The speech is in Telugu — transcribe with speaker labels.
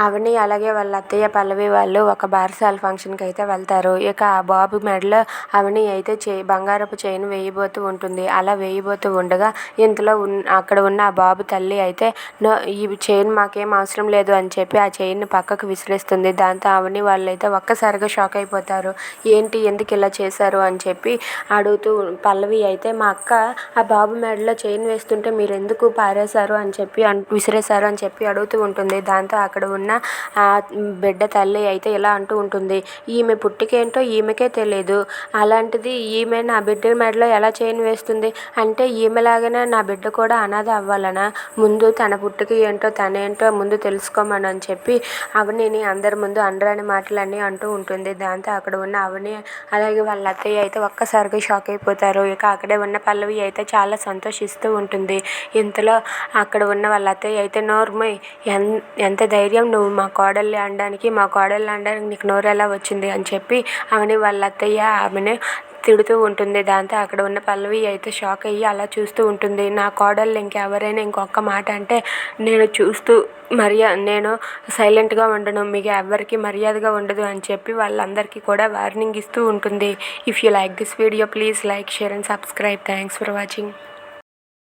Speaker 1: అవని అలాగే వాళ్ళ అత్తయ్య పల్లవి వాళ్ళు ఒక బారసాల ఫంక్షన్కి అయితే వెళ్తారు. ఇక ఆ బాబు మెడలో అవని అయితే బంగారపు చైన్ వేయబోతూ ఉంటుంది. అలా వేయబోతూ ఉండగా ఇంతలో అక్కడ ఉన్న ఆ బాబు తల్లి అయితే ఈ చైన్ మాకేం అవసరం లేదు అని చెప్పి ఆ చైన్ని పక్కకు విసిరేస్తుంది. దాంతో అవని వాళ్ళైతే ఒక్కసారిగా షాక్ అయిపోతారు. ఏంటి, ఎందుకు ఇలా చేశారు అని చెప్పి అడుగుతూ పల్లవి అయితే మా అక్క ఆ బాబు మెడలో చైన్ వేస్తుంటే మీరు ఎందుకు పారేశారు అని చెప్పి విసిరేశారు అని చెప్పి అడుగుతూ ఉంటుంది. దాంతో అక్కడ ఉన్న ఆ బిడ్డ తల్లి అయితే ఇలా అంటూ ఉంటుంది, ఈమె పుట్టికేంటో ఈమెకే తెలియదు, అలాంటిది ఈమె నా బిడ్డ మెడలో ఎలా చైన్ వేస్తుంది అంటే ఈమెలాగానే నా బిడ్డ కూడా అనాథ అవ్వాలనా, ముందు తన పుట్టుక ఏంటో తనేంటో ముందు తెలుసుకోమని అని చెప్పి అవనిని అందరి ముందు అనరాని మాటలన్నీ అంటూ ఉంటుంది. దాంతో అక్కడ ఉన్న అవని అలాగే వాళ్ళ అత్తయ్య అయితే ఒక్కసారిగా షాక్ అయిపోతారు. ఇక అక్కడే ఉన్న పల్లవి అయితే చాలా సంతోషిస్తూ ఉంటుంది. ఇంతలో అక్కడ ఉన్న వాళ్ళ అత్తయ్య అయితే నోర్మై, ఎంత ధైర్యం నువ్వు మా కోడల్ని అనడానికి నీకు నోరు ఎలా వచ్చింది అని చెప్పి అవని వాళ్ళ అత్తయ్య ఆమెను తిడుతూ ఉంటుంది. దాంతో అక్కడ ఉన్న పల్లవి అయితే షాక్ అయ్యి అలా చూస్తూ ఉంటుంది. నా కోడళ్ళు ఇంకెవరైనా ఇంకొక మాట అంటే నేను సైలెంట్గా ఉండను, మీకు ఎవరికి మర్యాదగా ఉండదు అని చెప్పి వాళ్ళందరికీ కూడా వార్నింగ్ ఇస్తూ ఉంటుంది. If you like this video please like, share and subscribe. Thanks for watching.